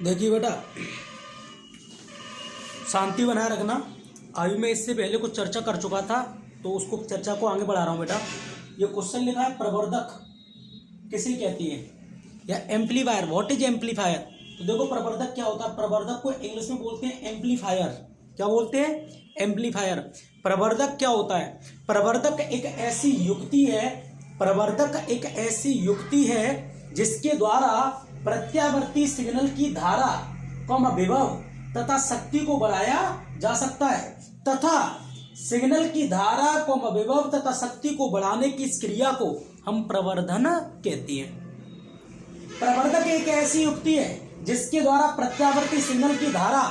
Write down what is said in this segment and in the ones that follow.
देखिए बेटा, शांति बनाए रखना। अभी मैं इससे पहले कुछ चर्चा कर चुका था, तो उसको चर्चा को आगे बढ़ा रहा हूँ बेटा। ये क्वेश्चन लिखा है, प्रवर्धक किसे कहती है, या एम्पलीफायर, व्हाट इज एम्पलीफायर। तो देखो प्रवर्धक क्या होता है। प्रवर्धक को इंग्लिश में बोलते हैं एम्पलीफायर। क्या बोलते हैं? एम्पलीफायर। प्रवर्धक क्या होता है? प्रवर्धक एक ऐसी युक्ति है, प्रवर्धक एक ऐसी युक्ति है जिसके द्वारा प्रत्यावर्ती सिग्नल की धारा विभव तथा शक्ति को बढ़ाया जा सकता है, तथा सिग्नल की धारा विभव तथा शक्ति को बढ़ाने की इस क्रिया को हम प्रवर्धन कहते हैं। प्रवर्धक एक ऐसी युक्ति है जिसके द्वारा प्रत्यावर्ती सिग्नल की धारा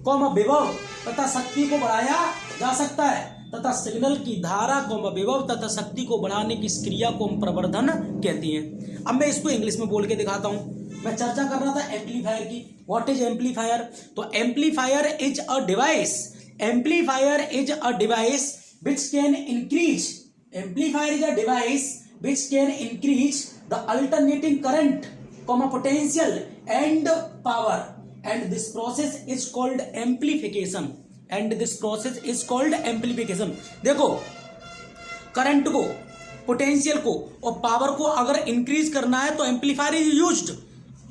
विभव तथा शक्ति को बढ़ाया जा सकता है, तथा सिग्नल की धारा विभव तथा शक्ति को बढ़ाने की इस क्रिया को हम प्रवर्धन कहते हैं। अब मैं इसको इंग्लिश में बोल के दिखाता हूं। मैं चर्चा कर रहा था एम्पलीफायर की। What is amplifier? तो amplifier is a device, amplifier is a device which can increase, amplifier is a device which can increase the alternating current, potential and power, and this process is called amplification, and this process is called amplification। देखो, current को, potential को और power को अगर increase करना है तो amplifier is used,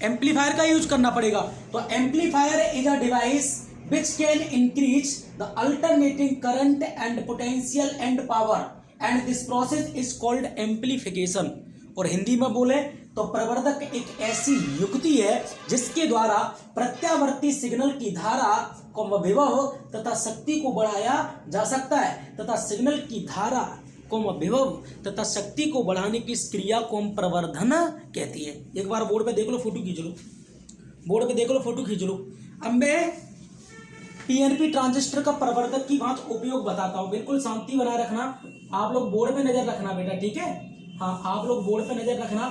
amplifier का यूज करना पड़ेगा। तो amplifier is a device which can increase the alternating current and potential and power, and this process is called amplification। और हिंदी में बोले तो प्रवर्धक एक ऐसी युक्ति है जिसके द्वारा प्रत्यावर्ती सिग्नल की धारा को विभव तथा शक्ति को बढ़ाया जा सकता है, तथा सिग्नल की धारा को विभव तथा शक्ति को बढ़ाने की इस क्रिया को हम प्रवर्धन कहती है। एक बार बोर्ड पे देख लो, फोटो खींच लो, बोर्ड पे देख लो, फोटो खींच लो। अब मैं पीएनपी ट्रांजिस्टर का प्रवर्धक की बात उपयोग बताता हूं। बिल्कुल शांति बनाए रखना, आप लोग बोर्ड पे नजर रखना बेटा, ठीक है? हाँ, आप लोग बोर्ड पे नजर रखना।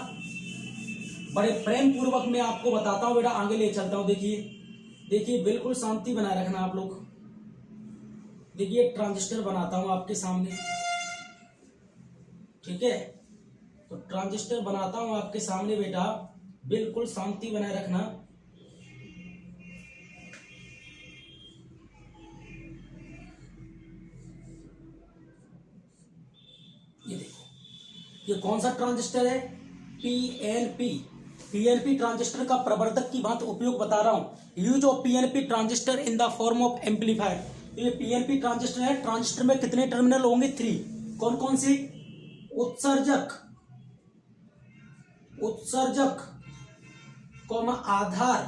बड़े प्रेम पूर्वक मैं आपको बताता हूं बेटा, आगे ले चलता हूं। देखिए देखिए, बिल्कुल शांति बनाए रखना आप लोग। देखिए ट्रांजिस्टर बनाता हूं आपके सामने, ठीक है? तो ट्रांजिस्टर बनाता हूं आपके सामने बेटा, बिल्कुल शांति बनाए रखना। ये देखो, ये कौन सा ट्रांजिस्टर है? पीएनपी। पीएनपी ट्रांजिस्टर का प्रवर्धक की बात उपयोग बता रहा हूं। Use of PNP transistor in the form of amplifier. तो ये पीएनपी ट्रांजिस्टर है। ट्रांजिस्टर में कितने टर्मिनल होंगे? 3। कौन कौन सी? उत्सर्जक, उत्सर्जक आधार।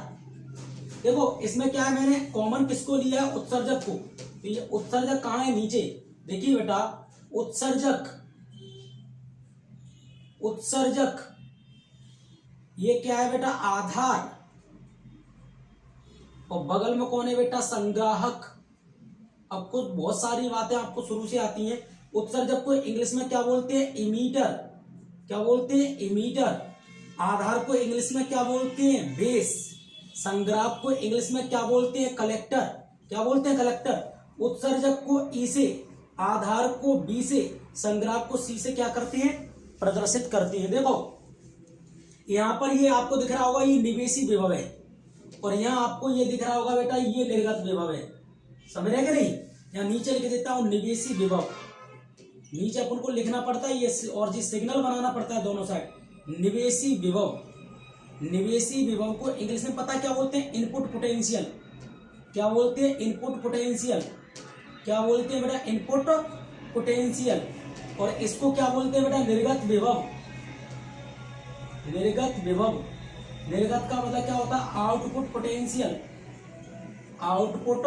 देखो इसमें क्या है, मैंने कॉमन किसको लिया है? उत्सर्जक को। तो ये उत्सर्जक कहां है? नीचे देखिए बेटा, उत्सर्जक, उत्सर्जक ये क्या है बेटा? आधार। और बगल में कौन है बेटा? संग्राहक। अब कुछ बहुत सारी बातें आपको शुरू से आती हैं। उत्सर्जक को इंग्लिश में क्या बोलते हैं? इमीटर। क्या बोलते हैं? इमीटर। आधार को इंग्लिश में क्या बोलते हैं? बेस। संग्राहक को इंग्लिश में क्या बोलते हैं? कलेक्टर। क्या बोलते हैं? कलेक्टर। उत्सर्जक को ई से, आधार को बी से, संग्राहक को सी से क्या करते हैं? प्रदर्शित करते हैं। देखो यहां पर ये आपको दिख रहा होगा, ये निवेशी विभव है, और यहां आपको ये दिख रहा होगा बेटा, ये निर्गत विभव है। समझ रहे कि नहीं? यहां नीचे लिख देता हूं निवेशी विभव। नीचे अपन को लिखना पड़ता है ये, और जी सिग्नल बनाना पड़ता है दोनों साइड। निवेशी विभव, निवेशी विभव को इंग्लिश में पता क्या बोलते हैं? Input potential. क्या बोलते हैं? Input potential. क्या बोलते हैं बेटा? Input potential. और इसको क्या बोलते हैं बेटा? निर्गत विभव। निर्गत विभव, निर्गत का मतलब क्या होता है? Output potential. Output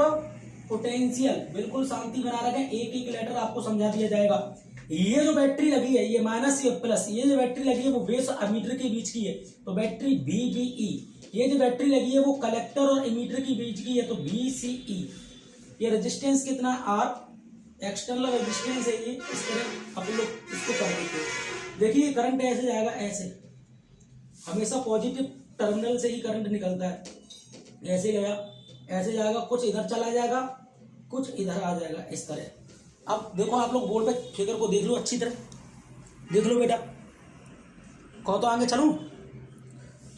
potential. बिल्कुल शांति बना रखें, एक एक लेटर आपको समझा दिया जाएगा। ये जो बैटरी लगी है, ये माइनस ये प्लस, ये जो बैटरी लगी है वो बेस और एमीटर के बीच की है, तो बैटरी VBE। ये जो बैटरी लगी है वो कलेक्टर और एमीटर के बीच की है, तो VCE। ये रेजिस्टेंस कितना? R। एक्सटर्नल रेजिस्टेंस है ये। इस तरह अपन लोग इसको कर देते हैं। देखिए करंट ऐसे जाएगा, ऐसे हमेशा पॉजिटिव टर्मिनल से ही करंट निकलता है। ऐसे गया, ऐसे जाएगा, कुछ इधर चला जाएगा, कुछ इधर आ जाएगा, इस तरह। अब देखो आप लोग बोर्ड पे फिगर को देख लो, अच्छी तरह देख लो बेटा। कहो तो आगे चलूं?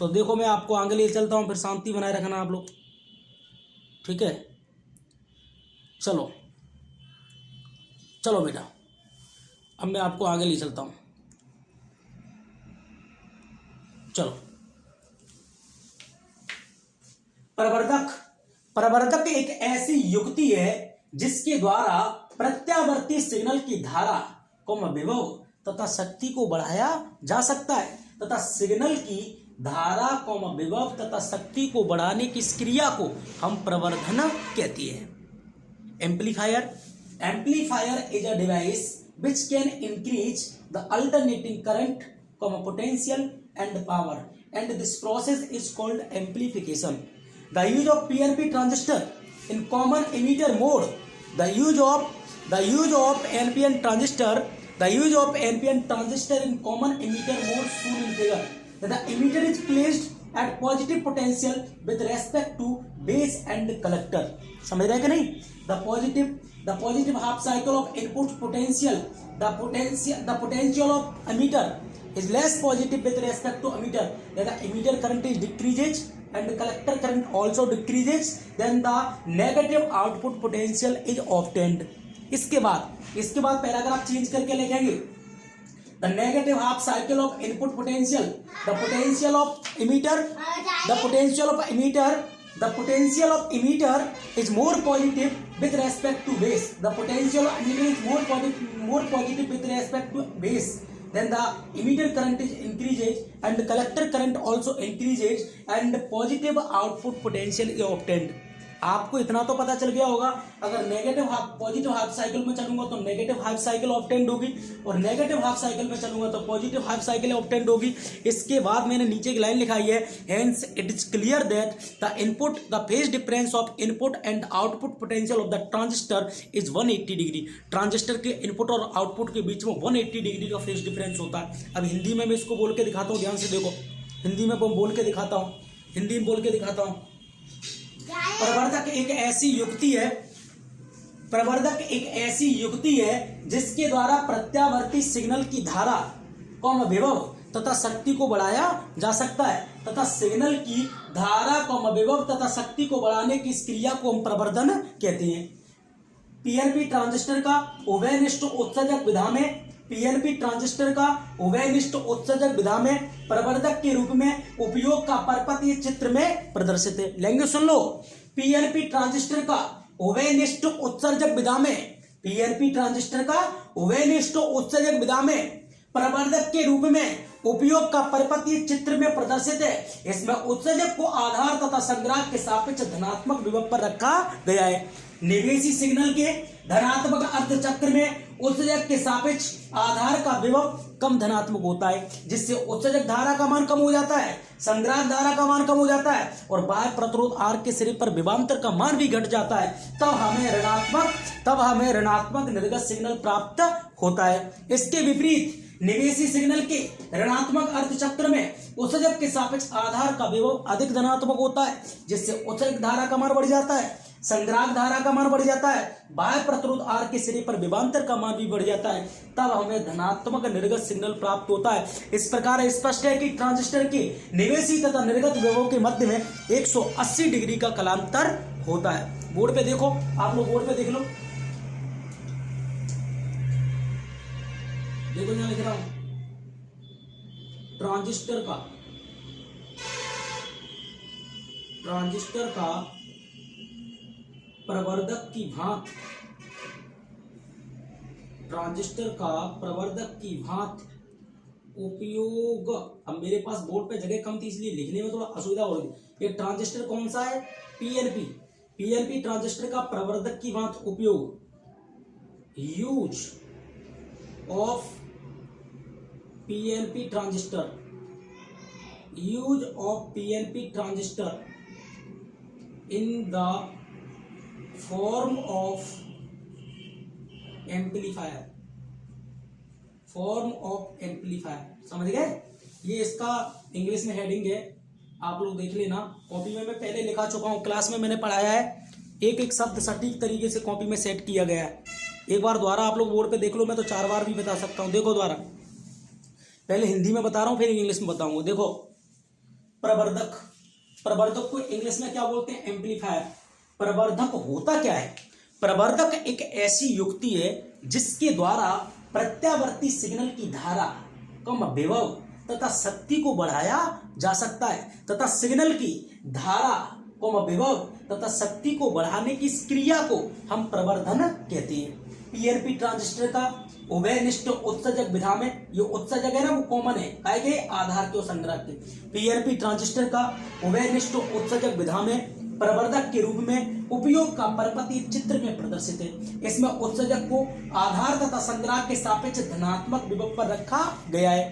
तो देखो मैं आपको आगे ले चलता हूँ, फिर शांति बनाए रखना आप लोग, ठीक है। चलो चलो बेटा, अब मैं आपको आगे ले चलता हूँ। चलो, प्रवर्धक। प्रवर्धक एक ऐसी युक्ति है जिसके द्वारा प्रत्यावर्ती सिग्नल की धारा को विभव तथा शक्ति को बढ़ाया जा सकता है, तथा सिग्नल की धारा को विभव तथा शक्ति को बढ़ाने की इस क्रिया को हम प्रवर्धन कहते हैं। Amplifier. Amplifier is a device which can increase the alternating current, potential and power, and this process is called amplification. The use of PNP transistor in common emitter mode. The use of NPN transistor in common emitter mode shown in figure. The emitter is placed at positive potential with respect to base and collector. समझ रहे हैं कि नहीं? The positive half cycle of input potential, the potential of emitter is less positive with respect to emitter. Then the emitter current is decreases and the collector current also decreases. Then the negative output potential is obtained. इसके बाद paragraph change करके लिखेंगे। The negative half cycle of input potential, the potential of emitter is more positive with respect to base. The potential of emitter is more positive with respect to base. Then the emitter current is increases and the collector current also increases and positive output potential is obtained. आपको इतना तो पता चल गया होगा, अगर positive half cycle में चलूंगा तो नेगेटिव हाफ साइकिल ऑब्टेंड होगी, और नेगेटिव हाफ साइकिल में चलूंगा तो पॉजिटिव हाफ साइकिल ऑब्टेंड होगी। इसके बाद मैंने नीचे एक लाइन लिखाई है, hence it is clear that the phase difference of input and output potential of the transistor is 180 degree. Transistor के इनपुट और आउटपुट के बीच में 180 डिग्री का फेज डिफरेंस होता है। अब हिंदी में मैं इसको बोल के दिखाता हूँ, ध्यान से देखो, हिंदी में बोल के दिखाता हूँ। प्रवर्धक एक ऐसी युक्ति है जिसके द्वारा प्रत्यावर्ती सिग्नल की धारा को विभव तथा शक्ति को बढ़ाया जा सकता है, तथा सिग्नल की धारा को विभव तथा शक्ति को बढ़ाने की इस क्रिया को हम प्रवर्धन कहते हैं। पीएनपी ट्रांजिस्टर का उभयनिष्ठ उत्सर्जक विधा में प्रवर्धक के रूप में उपयोग का परपथ ये चित्र में प्रदर्शित है। लेंगे सुन लो, पीएनपी ट्रांजिस्टर का उभयनिष्ठ उत्सर्जक विधा में प्रवर्धक के रूप में उपयोग का परपथ ये चित्र में प्रदर्शित है। इसमें उत्सर्जक को आधार तथा संग्राहक के सापेक्ष धनात्मक विभव पर रखा गया है। निवेशी सिग्नल के धनात्मक अर्धचक्र में उत्सर्जक के सापेक्ष आधार का विभव कम धनात्मक होता है, जिससे उत्सर्जक धारा का मान कम हो जाता है, संग्राहक धारा का मान कम हो जाता है और बाह्य प्रतिरोध R के सिरे पर विभवांतर का मान भी घट जाता है। तब हमें ऋणात्मक निर्गत सिग्नल प्राप्त होता है। इसके विपरीत निवेशी सिग्नल के ऋणात्मक अर्धचक्र में उत्सर्जक के सापेक्ष आधार का विभव अधिक धनात्मक होता है, जिससे उत्सर्जक धारा का मान बढ़ जाता है, संग्राहक धारा का मान बढ़ जाता है, बाह्य प्रतिरोध R के सिरे पर विभवांतर का मान भी बढ़ जाता है। तब हमें धनात्मक निर्गत सिग्नल प्राप्त होता है। इस प्रकार स्पष्ट है कि ट्रांजिस्टर के निवेशी तथा निर्गत विभव के मध्य में 180 डिग्री का कलांतर होता है। बोर्ड पे देखो, आप लोग बोर्ड पे देख लो, देखो यहाँ लिख रहा हूं, ट्रांजिस्टर का प्रवर्धक की भांत उपयोग। अब मेरे पास बोर्ड पे जगह कम थी इसलिए लिखने में थोड़ा असुविधा हो रही। ये ट्रांजिस्टर कौन सा है? पीएनपी ट्रांजिस्टर का प्रवर्धक की भांत उपयोग, use of PNP transistor in the form of amplifier. समझ गए? ये इसका इंग्लिश में हेडिंग है, आप लोग देख लेना। कॉपी में मैं पहले लिखा चुका हूँ, क्लास में मैंने पढ़ाया है। एक एक शब्द सटीक तरीके से कॉपी में सेट किया गया है। एक बार दोबारा आप लोग बोर्ड पे देख लो, मैं तो 4 बार भी बता सकता हूँ। देखो दोबारा, पहले हिंदी में बता रहा हूँ फिर इंग्लिश में बताऊंगा। देखो, प्रवर्धक। प्रवर्धक को इंग्लिश में क्या बोलते हैं? एम्पलीफायर। प्रवर्धक होता क्या है? प्रवर्धक एक ऐसी युक्ति है जिसके द्वारा प्रत्यावर्ती सिग्नल की धारा, विभव तथा शक्ति को बढ़ाया जा सकता है, तथा सिग्नल की धारा, विभव तथा शक्ति को बढ़ाने की इस क्रिया को हम प्रवर्धन कहते हैं। पीएनपी ट्रांजिस्टर का उभयनिष्ठ उत्सर्जक विधा में, ये उत्सर्जक है ना, वो कॉमन है, आएंगे आधार के और संग्रह के। पीएनपी ट्रांजिस्टर का उभयनिष्ठ उत्सर्जक विधा में प्रवर्धक के रूप में उपयोग का परपति चित्र में प्रदर्शित है। इसमें उत्सर्जक को आधार तथा संग्रह के सापेक्ष धनात्मक विभव पर रखा गया है।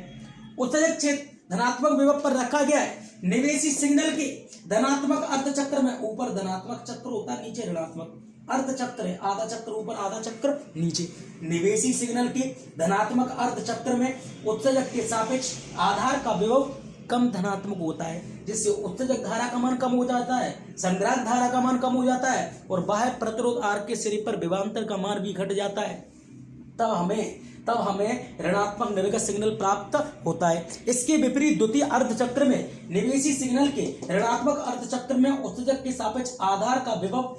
उत्सर्जक क्षेत्र धनात्मक विभव पर रखा गया है। निवेशी सिग्नल के धनात्मक अर्धचक्र में, ऊपर धनात्मक चक्र होता है, नीचे ऋणात्मक अर्धचक्र है, आधा चक्र ऊपर आधा चक्र नीचे। निवेशी सिग्नल के धनात्मक अर्धचक्र में उत्सर्जक के सापेक्ष आधार का विभव कम धनात्मक होता है, जिससे उत्सर्जक धारा का मान कम हो जाता है, संग्राहक धारा का मान कम हो जाता है और बाह्य प्रतिरोध आर के सिरे पर विभवांतर का मान भी घट जाता है। तब हमें ऋणात्मक निर्गत सिग्नल प्राप्त होता है। इसके विपरीत द्वितीय अर्धचक्र में निवेशी सिग्नल के ऋणात्मक अर्धचक्र में उत्सर्जक के सापेक्ष आधार का विभव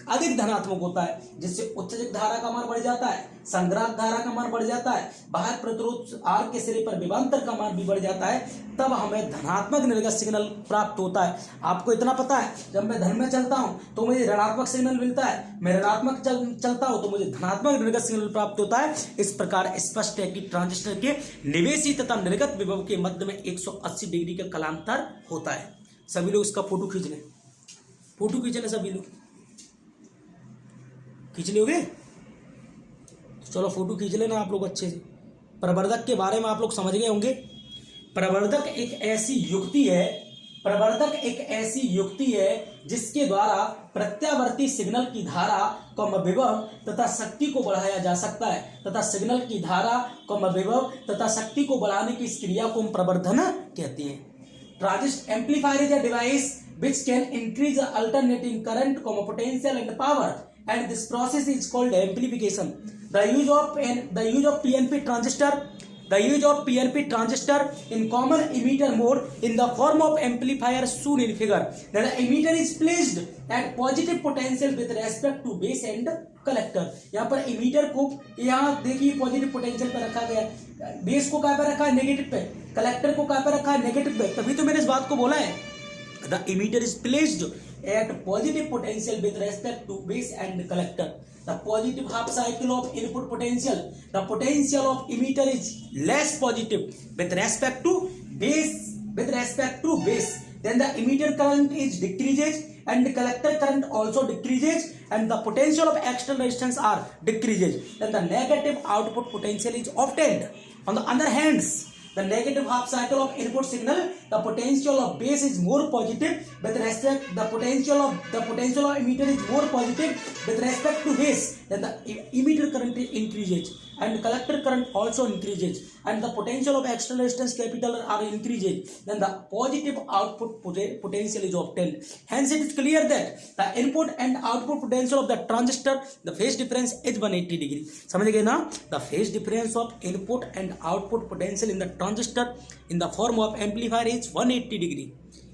अधिक धनात्मक होता है, जिससे उत्सर्जक धारा का मान बढ़ जाता है, संग्राहक धारा का मान बढ़ जाता है, बाह्य प्रतिरोध आर के सिरे पर विभवांतर का मान भी बढ़ जाता है। तब हमें धनात्मक निर्गत सिग्नल प्राप्त होता है। आपको इतना पता है, जब मैं धन में चलता हूं तो मुझे ऋणात्मक सिग्नल मिलता है, मैं ऋणात्मक चलता हूं तो मुझे धनात्मक निर्गत सिग्नल प्राप्त होता है। इस प्रकार स्पष्ट है कि ट्रांजिस्टर के निवेशी तथा निर्गत विभव के मध्य में 180 डिग्री का कालांतर होता है। सभी लोग इसका फोटो खींच लें, फोटो खींच लें, सभी लोग खींच लोगे? तो चलो फोटो खींच लेना आप लोग अच्छे से। प्रवर्धक के बारे में आप लोग समझ गए होंगे। प्रवर्धक एक ऐसी युक्ति है जिसके द्वारा प्रत्यावर्ती सिग्नल की धारा, विभव तथा शक्ति को बढ़ाया जा सकता है, तथा सिग्नल की धारा, विभव तथा शक्ति को बढ़ाने की इस क्रिया को हम प्रवर्धन कहते हैं। Transistor amplifier is a device which can increase the alternating current, potential and power, and this process is called amplification. The use of PNP transistor in common emitter mode in the form of amplifier shown in figure. The emitter is placed at positive potential with respect to base and collector. यहाँ पर emitter को, यहाँ देखिए positive potential पे रखा गया है, base को कहाँ पे रखा है? नेगेटिव पे। कलेक्टर को कहाँ पे रखा है? नेगेटिव पे। तभी तो मैंने इस बात को बोला है, the emitter is placed at positive potential with respect to base and collector. The positive half cycle of input potential, the potential of emitter is less positive with respect to base. Then the emitter current is decreases and the collector current also decreases and the potential of external resistance are decreases. Then the negative output potential is obtained. On the other hand, the negative half cycle of input signal, the potential of base is more positive with respect, the potential of emitter is more positive with respect to base. Then the emitter current increases and collector current also increases and the potential of external resistance capital are increases. Then the positive output potential is obtained. Hence it is clear that the input and output potential of the transistor, the phase difference is 180 degree. समझ गए ना? The phase difference of input and output potential in the transistor in the form of amplifier is 180 degree.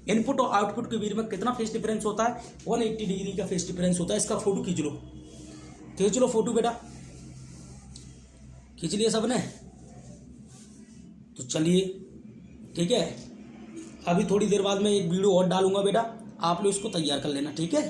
Input और output के बीच में कितना phase difference होता है? 180 degree का फेस डिफरेंस होता है। इसका फोटो खींच लो फोटो बेटा, खींच लिया सबने? तो चलिए ठीक है, अभी थोड़ी देर बाद मैं एक वीडियो और डालूंगा बेटा, आप लोग इसको तैयार कर लेना, ठीक है।